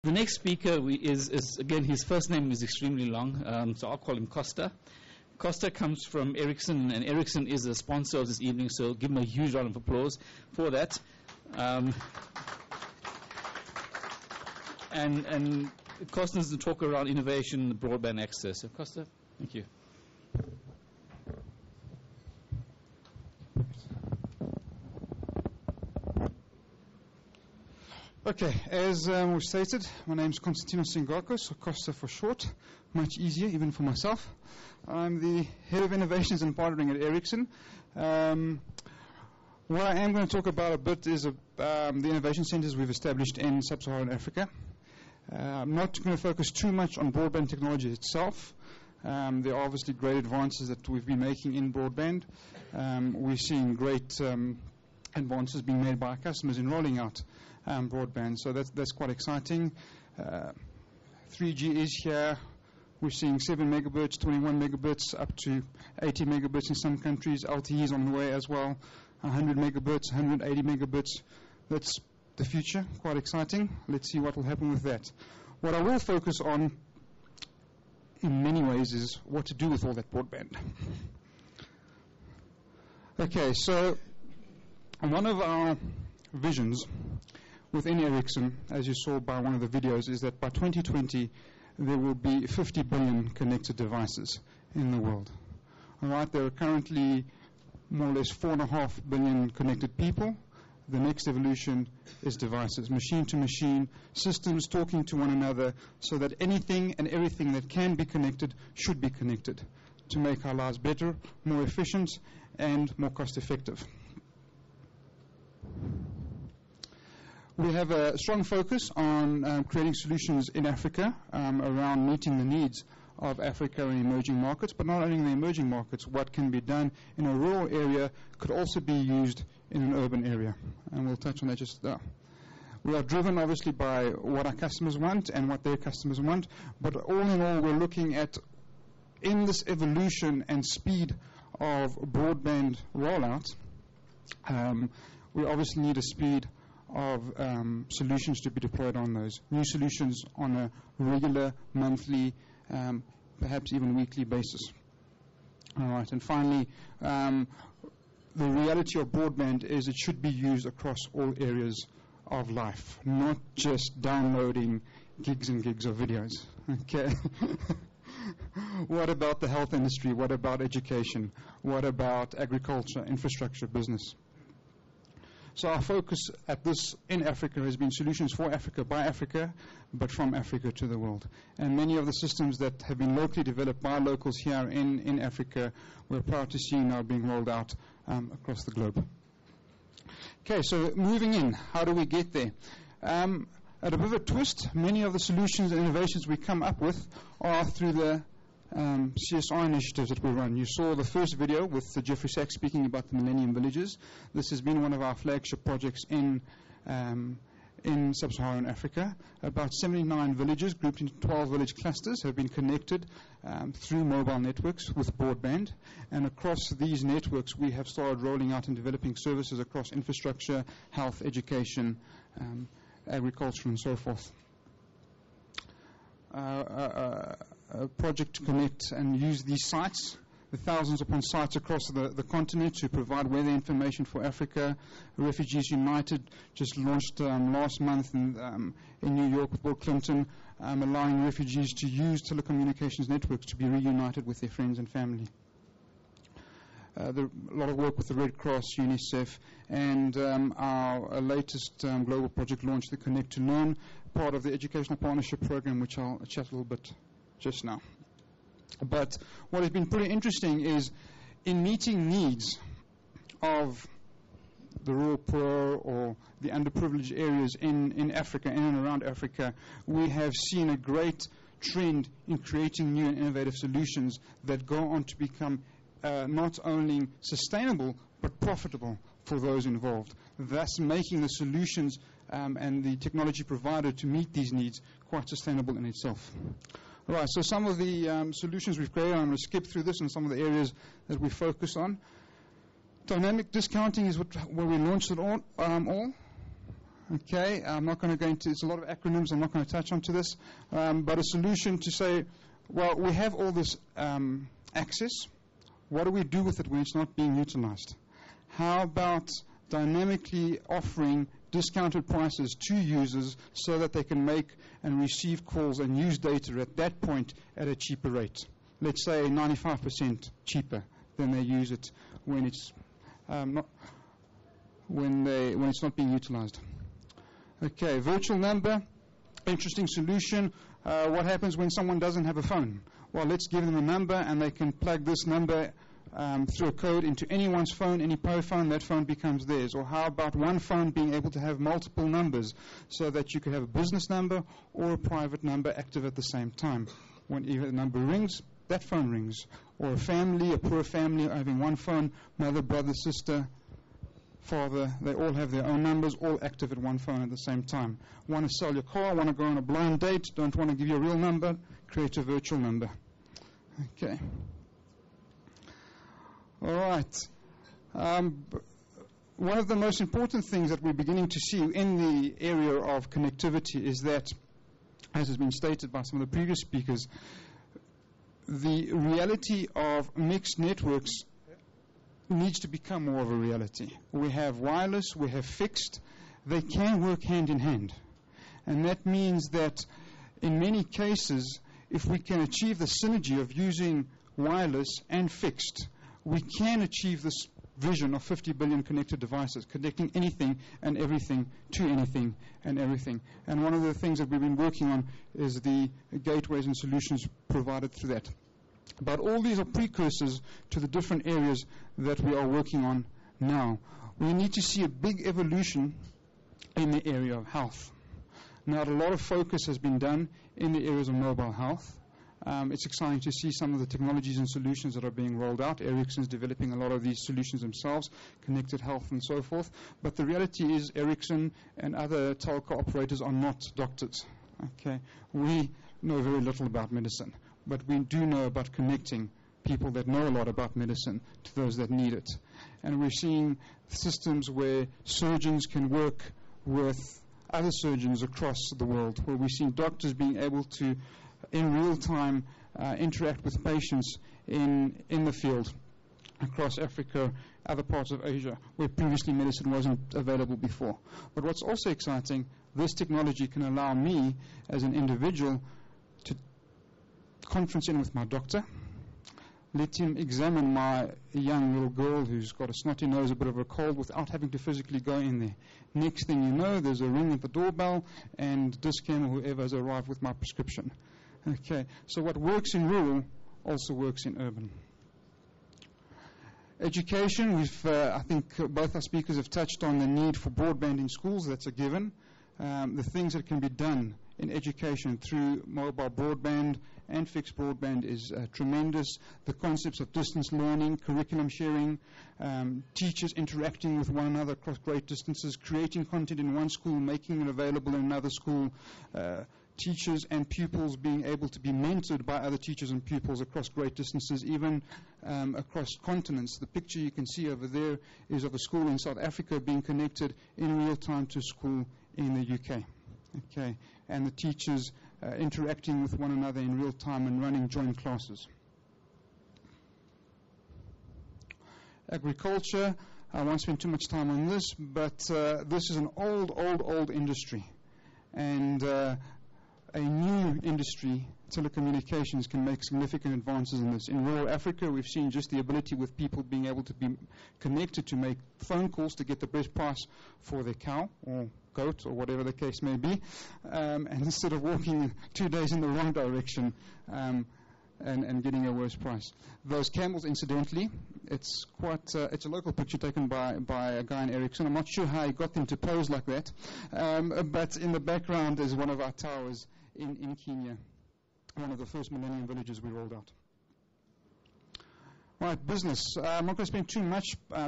The next speaker is again, his first name is extremely long, so I'll call him Costa. Costa comes from Ericsson, and Ericsson is a sponsor of this evening, so give him a huge round of applause for that. And Costa's to talk around innovation and broadband access. So Costa, thank you. Okay, as was stated, my name is Constantinos Singakos, or Costa for short. Much easier, even for myself. I'm the Head of Innovations and Partnering at Ericsson. What I am going to talk about a bit is the innovation centers we've established in sub-Saharan Africa. I'm not going to focus too much on broadband technology itself. There are obviously great advances that we've been making in broadband. We're seeing great advances being made by our customers in rolling out broadband, so that's quite exciting. 3G is here. We're seeing 7 megabits, 21 megabits, up to 80 megabits in some countries. LTE is on the way as well. 100 megabits, 180 megabits. That's the future. Quite exciting. Let's see what will happen with that. What I will focus on in many ways is what to do with all that broadband. Okay, so one of our visions within Ericsson, as you saw by one of the videos, is that by 2020 there will be 50 billion connected devices in the world. All right, there are currently more or less 4.5 billion connected people. The next evolution is devices, machine-to-machine, systems talking to one another, so that anything and everything that can be connected should be connected to make our lives better, more efficient, and more cost-effective. We have a strong focus on creating solutions in Africa around meeting the needs of Africa and emerging markets, but not only in the emerging markets. What can be done in a rural area could also be used in an urban area, and we'll touch on that just now. We are driven obviously by what our customers want and what their customers want, but all in all we're looking at, in this evolution and speed of broadband rollout, we obviously need a speed of solutions to be deployed on those. New solutions on a regular, monthly, perhaps even weekly basis. All right, and finally, the reality of broadband is it should be used across all areas of life, not just downloading gigs and gigs of videos. Okay. What about the health industry? What about education? What about agriculture, infrastructure, business? So our focus at this in Africa has been solutions for Africa, by Africa, but from Africa to the world. And many of the systems that have been locally developed by locals here in Africa, we're proud to see now being rolled out across the globe. Okay, so moving in, how do we get there? At a bit of a twist, many of the solutions and innovations we come up with are through the CSR initiatives that we run. You saw the first video with Jeffrey Sachs speaking about the Millennium Villages. This has been one of our flagship projects in sub-Saharan Africa. About 79 villages grouped into 12 village clusters have been connected through mobile networks with broadband. And across these networks we have started rolling out and developing services across infrastructure, health, education, agriculture and so forth. A project to connect and use these sites, the thousands upon sites across the continent, to provide weather information for Africa. Refugees United just launched last month in New York with Bill Clinton, allowing refugees to use telecommunications networks to be reunited with their friends and family. A lot of work with the Red Cross, UNICEF, and our latest global project launch, the Connect to Learn, part of the Educational Partnership Program, which I'll chat a little bit just now. But what has been pretty interesting is in meeting needs of the rural poor or the underprivileged areas in Africa, in and around Africa, we have seen a great trend in creating new and innovative solutions that go on to become not only sustainable but profitable for those involved, thus making the solutions and the technology provided to meet these needs quite sustainable in itself. All right, so some of the solutions we've created, I'm going to skip through this and some of the areas that we focus on. Dynamic discounting is where we launched it all. Okay, I'm not going to go into, it's a lot of acronyms, I'm not going to touch onto this, but a solution to say, well, we have all this access. What do we do with it when it's not being utilized? How about dynamically offering discounted prices to users so that they can make and receive calls and use data at that point at a cheaper rate? Let's say 95% cheaper than they use it when it's when it's not being utilized. Okay, virtual number, interesting solution. What happens when someone doesn't have a phone? Well, let's give them a number and they can plug this number through a code into anyone's phone, any phone, that phone becomes theirs. Or how about one phone being able to have multiple numbers so that you could have a business number or a private number active at the same time? When either the number rings, that phone rings. Or a family, a poor family having one phone, mother, brother, sister, father, they all have their own numbers, all active at one phone at the same time. Want to sell your car, want to go on a blind date, don't want to give you a real number, create a virtual number. Okay. All right. One of the most important things that we're beginning to see in the area of connectivity is that, as has been stated by some of the previous speakers, the reality of mixed networks needs to become more of a reality. We have wireless, we have fixed. They can work hand in hand. And that means that in many cases, if we can achieve the synergy of using wireless and fixed, we can achieve this vision of 50 billion connected devices, connecting anything and everything to anything and everything. And one of the things that we've been working on is the gateways and solutions provided through that. But all these are precursors to the different areas that we are working on now. We need to see a big evolution in the area of health. Now, a lot of focus has been done in the areas of mobile health. It's exciting to see some of the technologies and solutions that are being rolled out. Ericsson's developing a lot of these solutions themselves, connected health and so forth. But the reality is Ericsson and other telco operators are not doctors. Okay, we know very little about medicine, but we do know about connecting people that know a lot about medicine to those that need it. And we're seeing systems where surgeons can work with other surgeons across the world, where we've seen doctors being able to in real time interact with patients in the field across Africa, other parts of Asia, where previously medicine wasn't available before. But what's also exciting, this technology can allow me as an individual to conference in with my doctor, let him examine my young little girl who's got a snotty nose, a bit of a cold, without having to physically go in there. Next thing you know, there's a ring at the doorbell, and Discam or whoever has arrived with my prescription. Okay, so what works in rural also works in urban. Education, I think both our speakers have touched on the need for broadband in schools. That's a given. The things that can be done in education through mobile broadband and fixed broadband is tremendous. The concepts of distance learning, curriculum sharing, teachers interacting with one another across great distances, creating content in one school, making it available in another school, teachers and pupils being able to be mentored by other teachers and pupils across great distances, even across continents. The picture you can see over there is of a school in South Africa being connected in real time to a school in the UK. Okay, and the teachers interacting with one another in real time and running joint classes. Agriculture, I won't spend too much time on this, but this is an old industry. And a new industry, telecommunications, can make significant advances in this. In rural Africa, we've seen just the ability with people being able to be connected to make phone calls to get the best price for their cow or goat or whatever the case may be, and instead of walking 2 days in the wrong direction and getting a worse price. Those camels, incidentally, it's a local picture taken by a guy in Ericsson. I'm not sure how he got them to pose like that, but in the background is one of our towers in Kenya, one of the first Millennium Villages we rolled out. Right, business. I'm not going to spend too much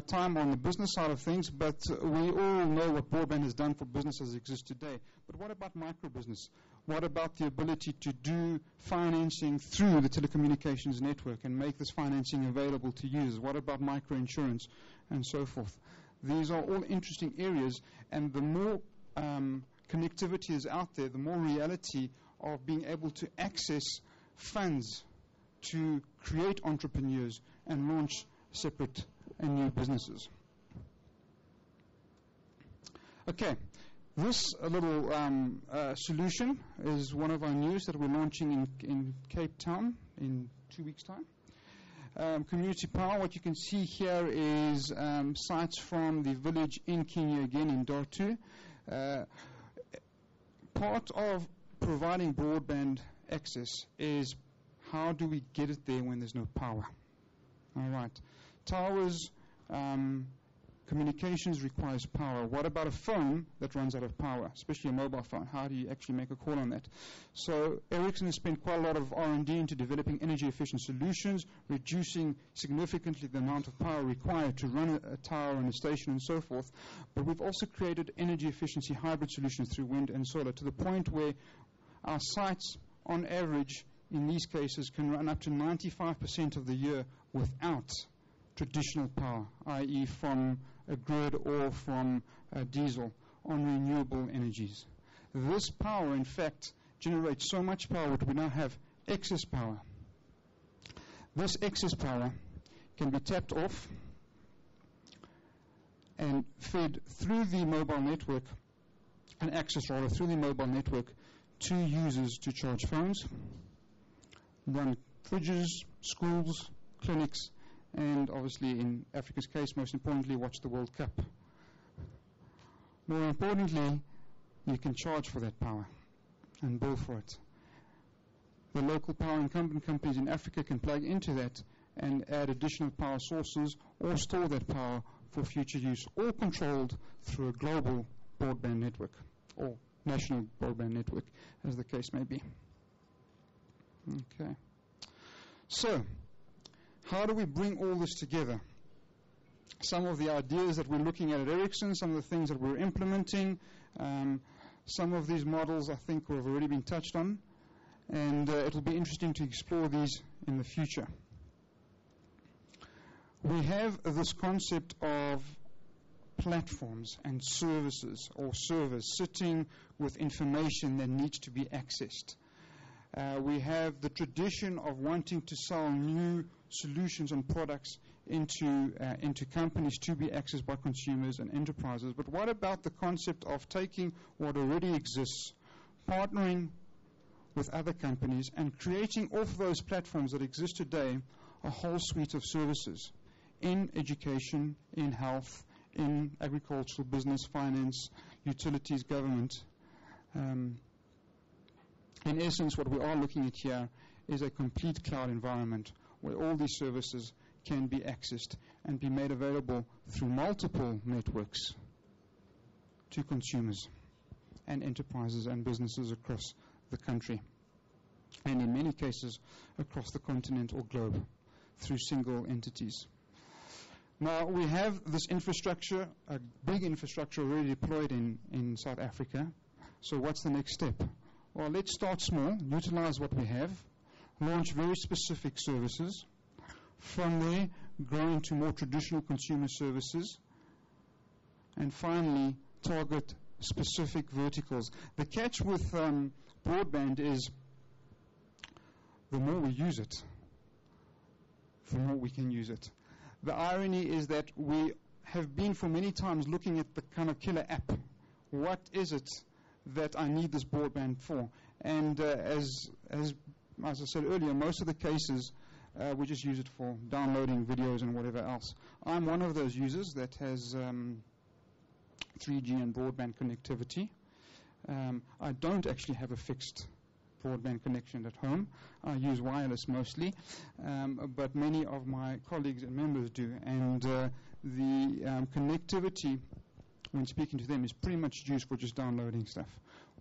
time on the business side of things, but we all know what broadband has done for business as it exists today. But what about micro-business? What about the ability to do financing through the telecommunications network and make this financing available to users? What about micro-insurance and so forth? These are all interesting areas, and the more connectivity is out there, the more reality of being able to access funds to create entrepreneurs and launch separate and new businesses. Okay, this little solution is one of our news that we're launching in Cape Town in 2 weeks' time. Community power, what you can see here is sites from the village in Kenya, again in Dartu. Part of providing broadband access is how do we get it there when there's no power? All right. Towers, communications requires power. What about a phone that runs out of power, especially a mobile phone? How do you actually make a call on that? So Ericsson has spent quite a lot of R&D into developing energy-efficient solutions, reducing significantly the amount of power required to run a tower and a station and so forth. But we've also created energy efficiency hybrid solutions through wind and solar to the point where our sites, on average, in these cases, can run up to 95% of the year without traditional power, i.e. from a grid or from diesel, on renewable energies. This power, in fact, generates so much power that we now have excess power. This excess power can be tapped off and fed through the mobile network, and access rather through the mobile network to users to charge phones, run fridges, schools, clinics, and obviously in Africa's case, most importantly, watch the World Cup. More importantly, you can charge for that power and bill for it. The local power incumbent companies in Africa can plug into that and add additional power sources or store that power for future use, all controlled through a global broadband network or national broadband network, as the case may be. Okay. So, how do we bring all this together? Some of the ideas that we're looking at Ericsson, some of the things that we're implementing, some of these models I think have already been touched on, and it'll be interesting to explore these in the future. We have this concept of platforms and services or servers sitting with information that needs to be accessed. We have the tradition of wanting to sell new solutions and products into companies to be accessed by consumers and enterprises. But what about the concept of taking what already exists, partnering with other companies, and creating off those platforms that exist today a whole suite of services in education, in health, in agricultural, business, finance, utilities, government. In essence, what we are looking at here is a complete cloud environment where all these services can be accessed and be made available through multiple networks to consumers and enterprises and businesses across the country, and in many cases across the continent or globe through single entities. Now, we have this infrastructure, a big infrastructure already deployed in South Africa. So what's the next step? Well, let's start small, utilize what we have, launch very specific services. From there, grow into more traditional consumer services. And finally, target specific verticals. The catch with broadband is the more we use it, the more we can use it. The irony is that we have been for many times looking at the kind of killer app. What is it that I need this broadband for? And as I said earlier, most of the cases we just use it for downloading videos and whatever else. I'm one of those users that has 3G and broadband connectivity. I don't actually have a fixed broadband connection at home. I use wireless mostly, but many of my colleagues and members do. And the connectivity, when speaking to them, is pretty much used for just downloading stuff.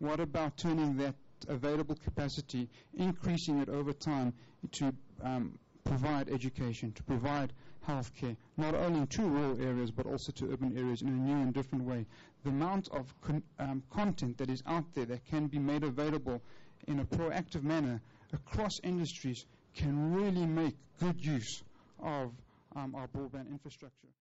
What about turning that available capacity, increasing it over time to provide education, to provide healthcare, not only to rural areas but also to urban areas in a new and different way? The amount of content that is out there that can be made available in a proactive manner across industries can really make good use of our broadband infrastructure.